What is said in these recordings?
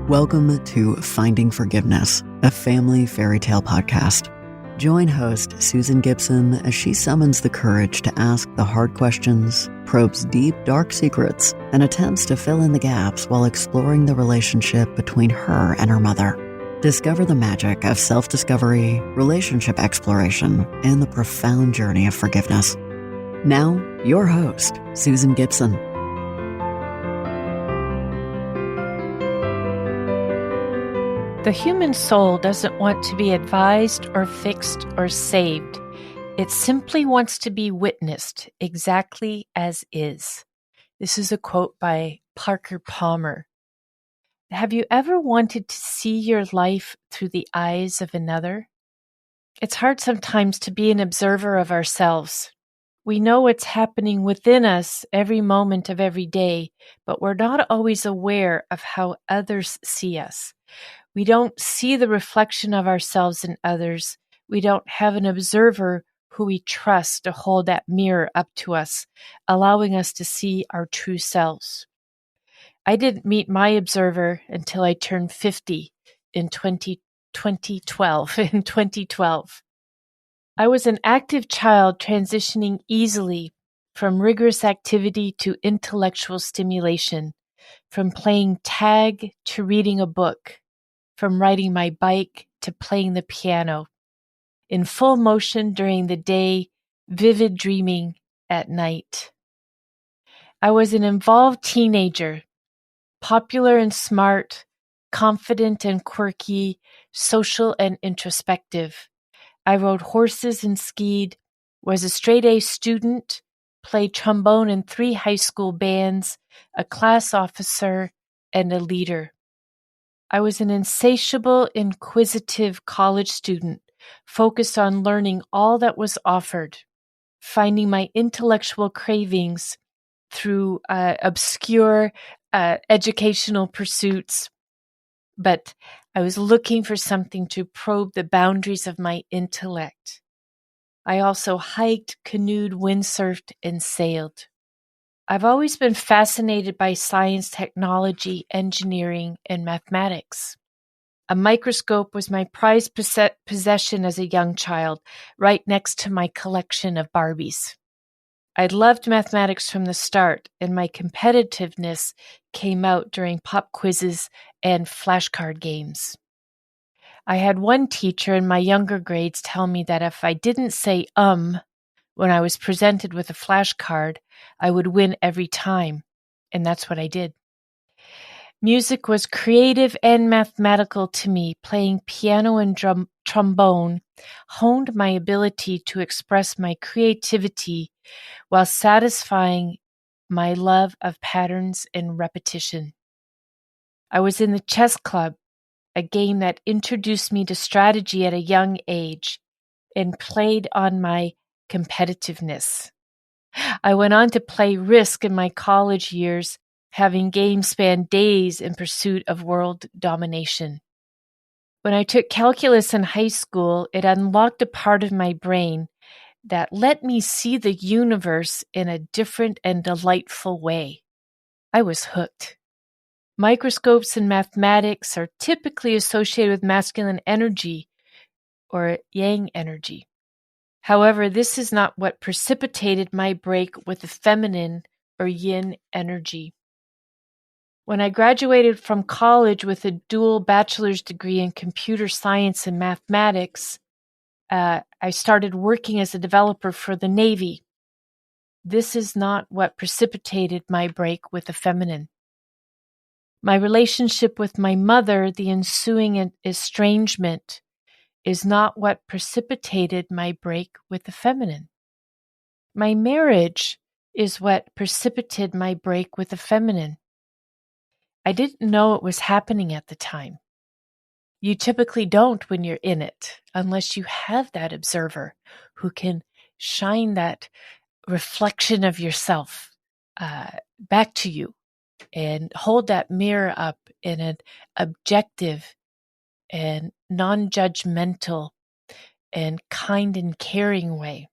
Welcome to Finding Forgiveness, a family fairy tale podcast. Join host Susan Gibson as she summons the courage to ask the hard questions, probes deep, dark secrets, and attempts to fill in the gaps while exploring the relationship between her and her mother. Discover the magic of self-discovery, relationship exploration, and the profound journey of forgiveness. Now, your host, Susan Gibson. The human soul doesn't want to be advised or fixed or saved. It simply wants to be witnessed exactly as is. This is a quote by Parker Palmer. Have you ever wanted to see your life through the eyes of another? It's hard sometimes to be an observer of ourselves. We know what's happening within us every moment of every day, but we're not always aware of how others see us. We don't see the reflection of ourselves in others. We don't have an observer who we trust to hold that mirror up to us, allowing us to see our true selves. I didn't meet my observer until I turned 50 in 2012. I was an active child transitioning easily from rigorous activity to intellectual stimulation, from playing tag to reading a book, from riding my bike to playing the piano, in full motion during the day, vivid dreaming at night. I was an involved teenager, popular and smart, confident and quirky, social and introspective. I rode horses and skied, was a straight-A student, played trombone in 3 high school bands, a class officer, and a leader. I was an insatiable, inquisitive college student, focused on learning all that was offered, finding my intellectual cravings through obscure educational pursuits. But I was looking for something to probe the boundaries of my intellect. I also hiked, canoed, windsurfed, and sailed. I've always been fascinated by science, technology, engineering, and mathematics. A microscope was my prized possession as a young child, right next to my collection of Barbies. I loved mathematics from the start, and my competitiveness came out during pop quizzes and flashcard games. I had one teacher in my younger grades tell me that if I didn't say when I was presented with a flashcard, I would win every time, and that's what I did. Music was creative and mathematical to me. Playing piano and trombone honed my ability to express my creativity while satisfying my love of patterns and repetition. I was in the chess club, a game that introduced me to strategy at a young age and played on my competitiveness. I went on to play Risk in my college years, having games span days in pursuit of world domination. When I took calculus in high school, it unlocked a part of my brain that let me see the universe in a different and delightful way. I was hooked. Microscopes and mathematics are typically associated with masculine energy or yang energy. However, this is not what precipitated my break with the feminine or yin energy. When I graduated from college with a dual bachelor's degree in computer science and mathematics, I started working as a developer for the Navy. This is not what precipitated my break with the feminine. My relationship with my mother, the ensuing estrangement, is not what precipitated my break with the feminine. My marriage is what precipitated my break with the feminine. I didn't know it was happening at the time. You typically don't when you're in it, unless you have that observer who can shine that reflection of yourself back to you and hold that mirror up in an objective and non-judgmental and kind and caring way.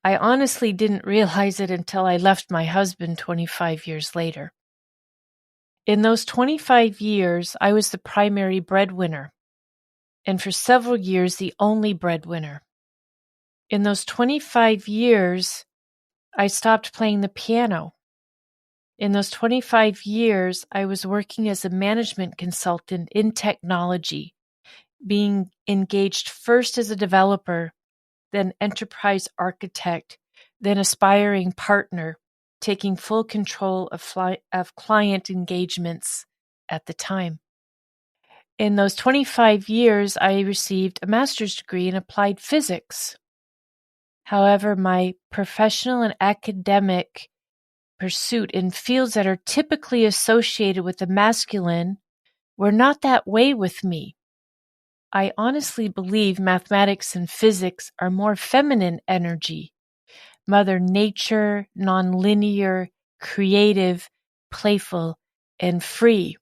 I honestly didn't realize it until I left my husband 25 years later. In those 25 years, I was the primary breadwinner, and for several years, the only breadwinner. In those 25 years, I stopped playing the piano. In those 25 years, I was working as a management consultant in technology, being engaged first as a developer, then enterprise architect, then aspiring partner, taking full control of client engagements at the time. In those 25 years, I received a master's degree in applied physics. However, my professional and academic pursuit in fields that are typically associated with the masculine were not that way with me. I honestly believe mathematics and physics are more feminine energy. Mother Nature, nonlinear, creative, playful, and free.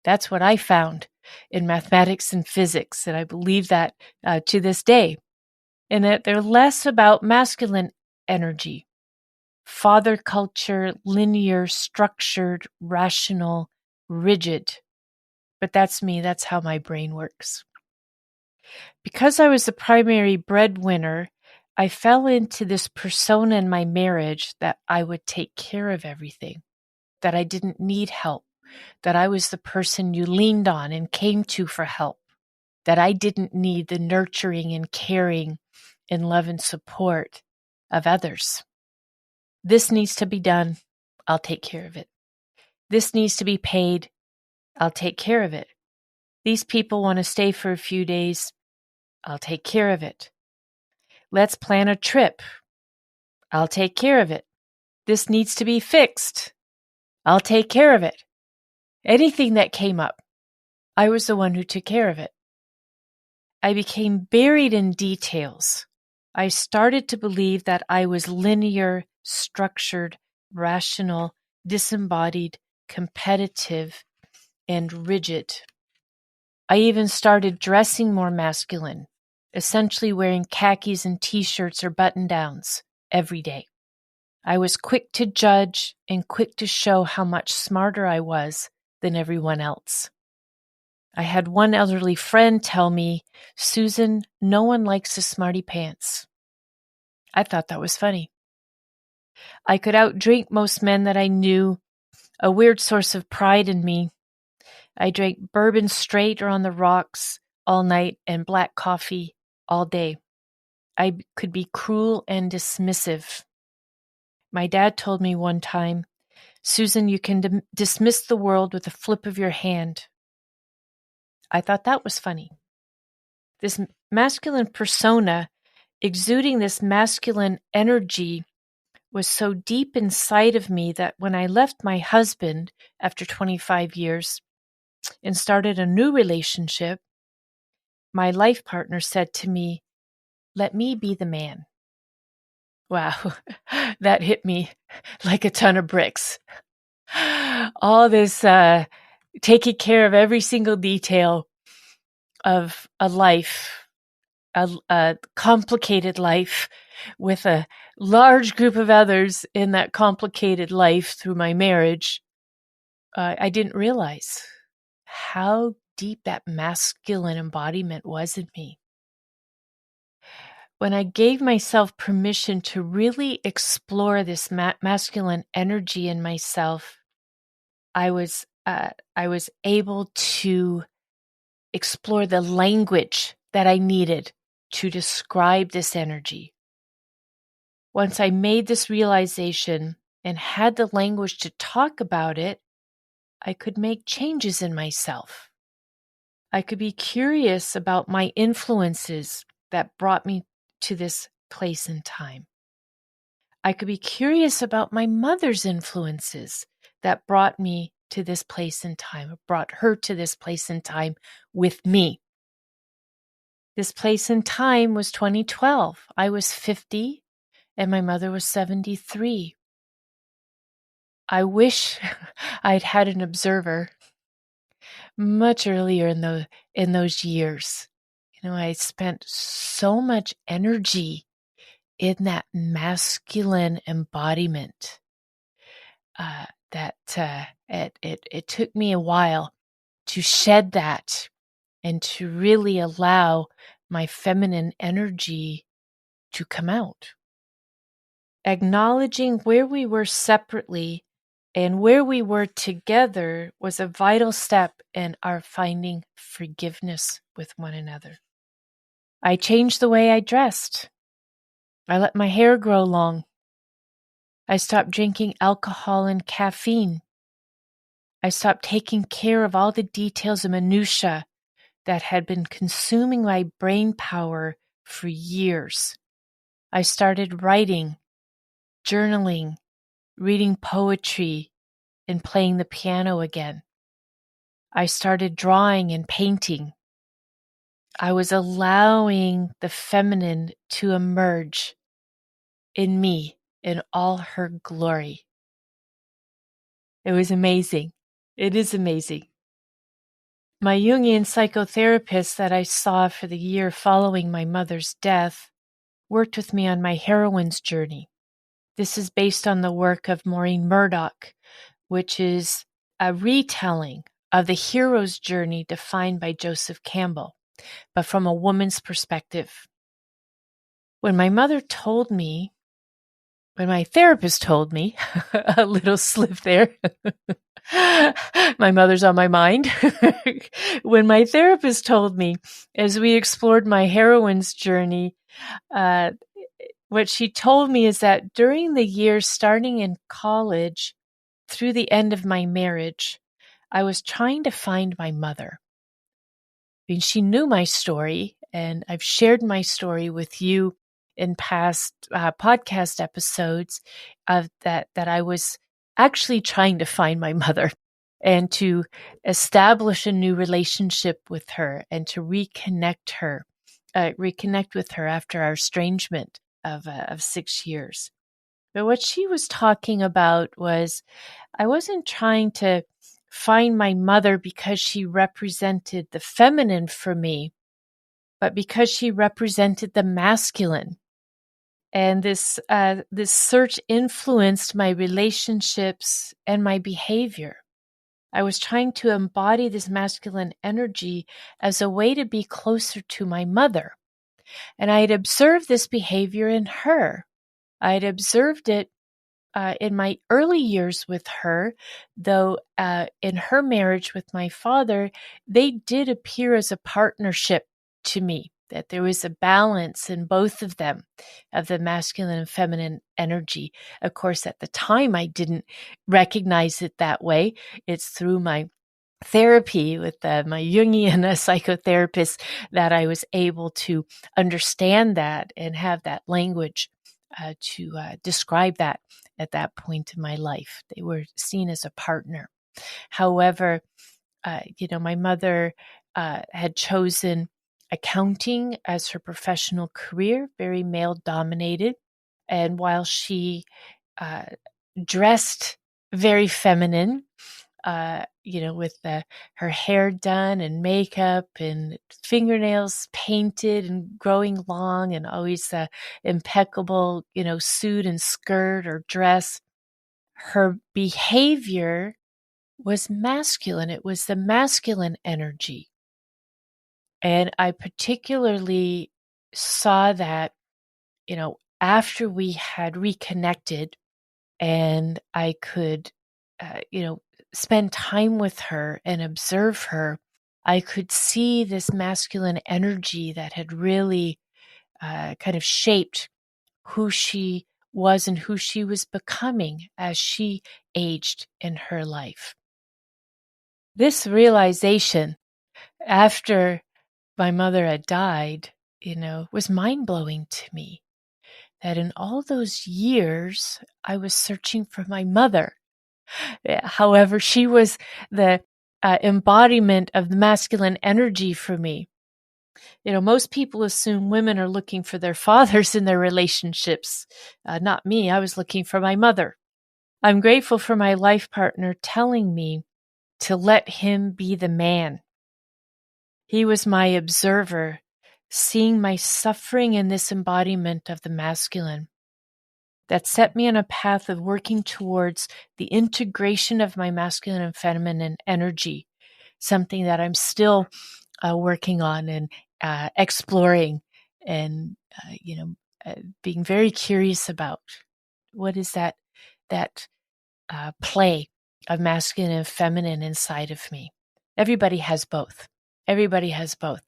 That's what I found in mathematics and physics, and I believe that to this day. And that they're less about masculine energy. Father culture, linear, structured, rational, rigid. But that's me. That's how my brain works. Because I was the primary breadwinner, I fell into this persona in my marriage that I would take care of everything, that I didn't need help, that I was the person you leaned on and came to for help, that I didn't need the nurturing and caring and love and support of others. This needs to be done. I'll take care of it. This needs to be paid. I'll take care of it. These people want to stay for a few days. I'll take care of it. Let's plan a trip. I'll take care of it. This needs to be fixed. I'll take care of it. Anything that came up, I was the one who took care of it. I became buried in details. I started to believe that I was linear, structured, rational, disembodied, competitive, and rigid. I even started dressing more masculine, essentially wearing khakis and t-shirts or button-downs every day. I was quick to judge and quick to show how much smarter I was than everyone else. I had one elderly friend tell me, "Susan, no one likes a smarty pants." I thought that was funny. I could outdrink most men that I knew, a weird source of pride in me. I drank bourbon straight or on the rocks all night and black coffee all day. I could be cruel and dismissive. My dad told me one time, "Susan, you can dismiss the world with a flip of your hand." I thought that was funny. This masculine persona, exuding this masculine energy, was so deep inside of me that when I left my husband after 25 years and started a new relationship, my life partner said to me, "Let me be the man." Wow, that hit me like a ton of bricks. All this taking care of every single detail of a life, a complicated life with a large group of others in that complicated life through my marriage, I didn't realize how deep that masculine embodiment was in me. When I gave myself permission to really explore this masculine energy in myself, I was able to explore the language that I needed to describe this energy. Once I made this realization and had the language to talk about it, I could make changes in myself. I could be curious about my influences that brought me to this place and time. I could be curious about my mother's influences that brought me to this place and time, brought her to this place and time with me. This place and time was 2012. I was 50 and my mother was 73. I wish I'd had an observer much earlier in those years. I spent so much energy in that masculine embodiment that it took me a while to shed that and to really allow my feminine energy to come out. Acknowledging where we were separately and where we were together was a vital step in our finding forgiveness with one another. I changed the way I dressed. I let my hair grow long. I stopped drinking alcohol and caffeine. I stopped taking care of all the details and minutiae that had been consuming my brain power for years. I started writing, journaling, reading poetry, and playing the piano again. I started drawing and painting. I was allowing the feminine to emerge in me in all her glory. It was amazing. It is amazing. My Jungian psychotherapist that I saw for the year following my mother's death worked with me on my heroine's journey. This is based on the work of Maureen Murdoch, which is a retelling of the hero's journey defined by Joseph Campbell, but from a woman's perspective. When my therapist told me, a little slip there, my mother's on my mind. When my therapist told me, as we explored my heroine's journey, what she told me is that during the years starting in college through the end of my marriage, I was trying to find my mother. I mean, she knew my story, and I've shared my story with you in past podcast episodes of that I was actually trying to find my mother and to establish a new relationship with her and to reconnect with her after our estrangement of 6 years. But what she was talking about was I wasn't trying to find my mother because she represented the feminine for me, but because she represented the masculine. And this search influenced my relationships and my behavior. I was trying to embody this masculine energy as a way to be closer to my mother. And I had observed this behavior in her. I had observed it in my early years with her, though in her marriage with my father, they did appear as a partnership to me, that there was a balance in both of them, of the masculine and feminine energy. Of course, at the time, I didn't recognize it that way. It's through my therapy with my Jungian psychotherapist that I was able to understand that and have that language to describe that at that point in my life. They were seen as a partner. However, my mother had chosen accounting as her professional career, very male dominated. And while she dressed very feminine, with her hair done and makeup and fingernails painted and growing long and always impeccable, suit and skirt or dress. Her behavior was masculine. It was the masculine energy. And I particularly saw that, after we had reconnected and I could, spend time with her and observe her, I could see this masculine energy that had really kind of shaped who she was and who she was becoming as she aged in her life. This realization after my mother had died, was mind-blowing to me. That in all those years, I was searching for my mother. However, she was the embodiment of the masculine energy for me. Most people assume women are looking for their fathers in their relationships. Not me. I was looking for my mother. I'm grateful for my life partner telling me to let him be the man. He was my observer, seeing my suffering in this embodiment of the masculine. that set me on a path of working towards the integration of my masculine and feminine energy, something that I'm still working on and exploring and, being very curious about. What is that play of masculine and feminine inside of me? Everybody has both. Everybody has both.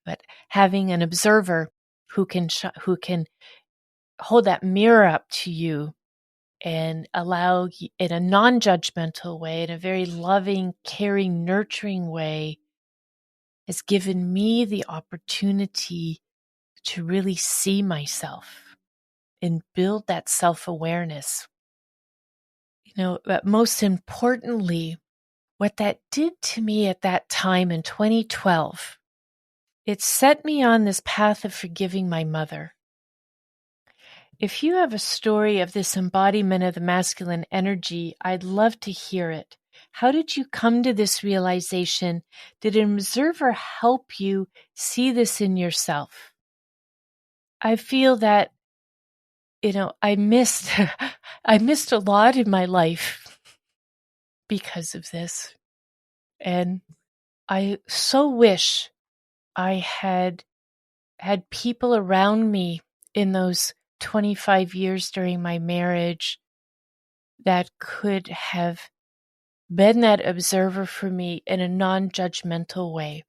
But having an observer who can hold that mirror up to you and allow in a non-judgmental way, in a very loving, caring, nurturing way, has given me the opportunity to really see myself and build that self-awareness. But most importantly, what that did to me at that time in 2012, it set me on this path of forgiving my mother. If you have a story of this embodiment of the masculine energy, I'd love to hear it. How did you come to this realization? Did an observer help you see this in yourself? I feel that, I missed a lot in my life because of this. And I so wish I had people around me in those 25 years during my marriage that could have been that observer for me in a non-judgmental way.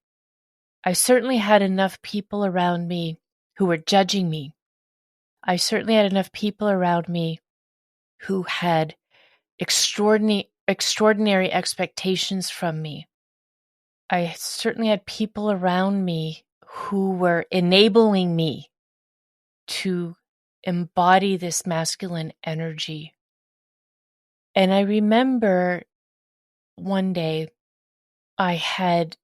I certainly had enough people around me who were judging me. I certainly had enough people around me who had extraordinary expectations from me. I certainly had people around me who were enabling me to embody this masculine energy. And I remember one day I had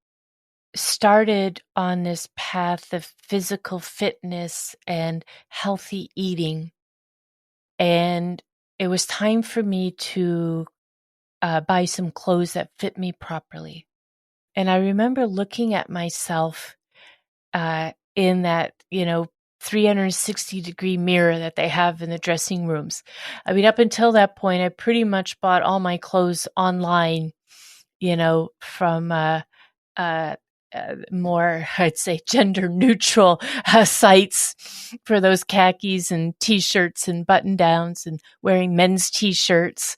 started on this path of physical fitness and healthy eating. And it was time for me to buy some clothes that fit me properly. And I remember looking at myself in that, 360-degree mirror that they have in the dressing rooms. I mean, up until that point, I pretty much bought all my clothes online, from more, I'd say, gender neutral sites for those khakis and t-shirts and button downs, and wearing men's t-shirts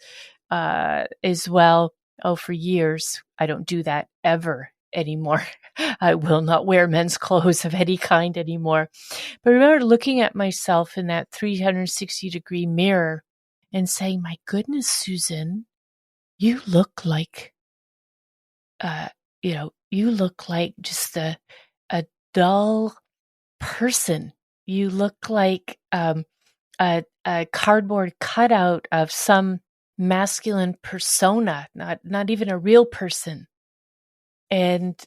as well. Oh, for years. I don't do that ever anymore. I will not wear men's clothes of any kind anymore. But I remember looking at myself in that 360-degree mirror and saying, my goodness, Susan, you look like, you look like just a dull person. You look like a cardboard cutout of some masculine persona, not even a real person. And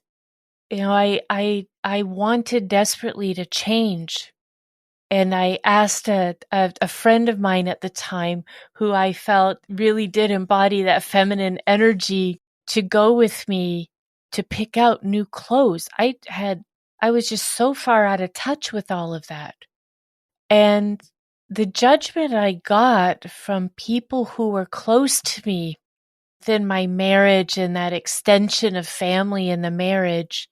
I wanted desperately to change. And I asked a friend of mine at the time, who I felt really did embody that feminine energy, to go with me to pick out new clothes. I was just so far out of touch with all of that. And the judgment I got from people who were close to me within my marriage and that extension of family in the marriage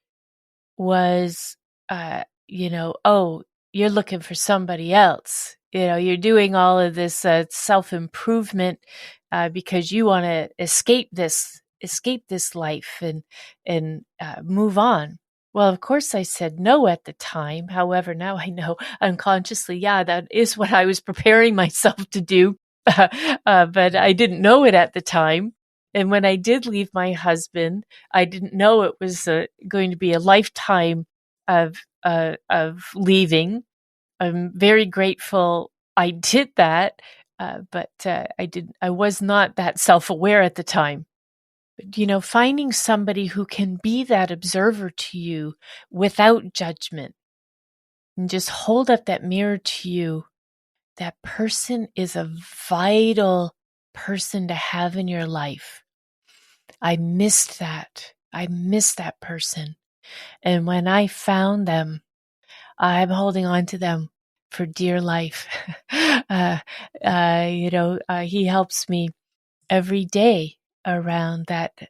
was, oh, you're looking for somebody else. You're doing all of this self-improvement because you want to escape this life and move on. Well, of course I said no at the time. However, now I know unconsciously, yeah, that is what I was preparing myself to do. But I didn't know it at the time. And when I did leave my husband, I didn't know it was going to be a lifetime of leaving. I'm very grateful I did that, but I was not that self-aware at the time. But, finding somebody who can be that observer to you without judgment and just hold up that mirror to you, that person is a vital person to have in your life. I missed that. I missed that person. And when I found them, I'm holding on to them for dear life. He helps me every day around that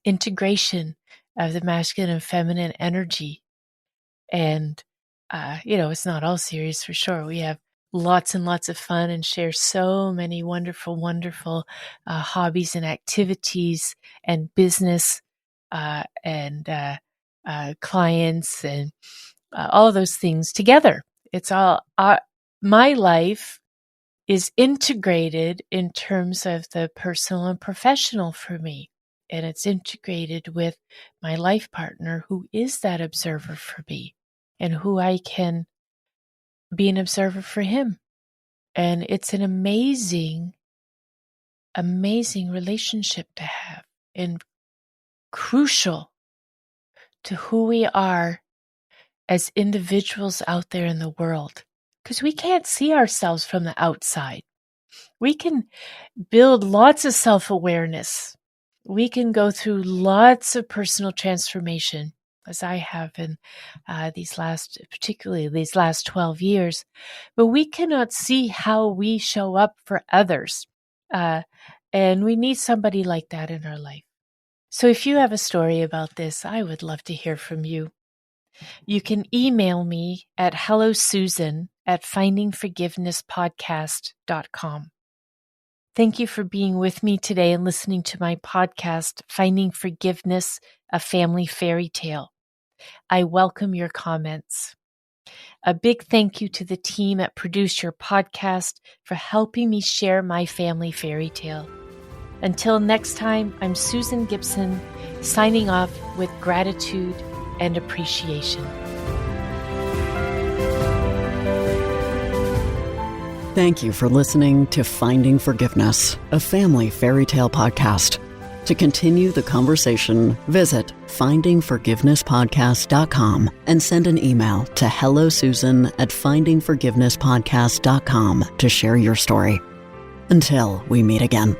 integration of the masculine and feminine energy. And, it's not all serious for sure. We have lots and lots of fun and share so many wonderful, wonderful hobbies and activities and business and clients and all those things together. It's all my life is integrated in terms of the personal and professional for me. And it's integrated with my life partner, who is that observer for me and who I can be an observer for him. And it's an amazing, amazing relationship to have and crucial to who we are as individuals out there in the world. Because we can't see ourselves from the outside. We can build lots of self-awareness. We can go through lots of personal transformation, as I have in particularly these last 12 years. But we cannot see how we show up for others. And we need somebody like that in our life. So if you have a story about this, I would love to hear from you. You can email me at hellosusan@findingforgivenesspodcast.com. Thank you for being with me today and listening to my podcast, Finding Forgiveness, A Family Fairy Tale. I welcome your comments. A big thank you to the team at Produce Your Podcast for helping me share my family fairy tale. Until next time, I'm Susan Gibson, signing off with gratitude and appreciation. Thank you for listening to Finding Forgiveness, a family fairy tale podcast. To continue the conversation, visit findingforgivenesspodcast.com and send an email to hellosusan@findingforgivenesspodcast.com to share your story. Until we meet again.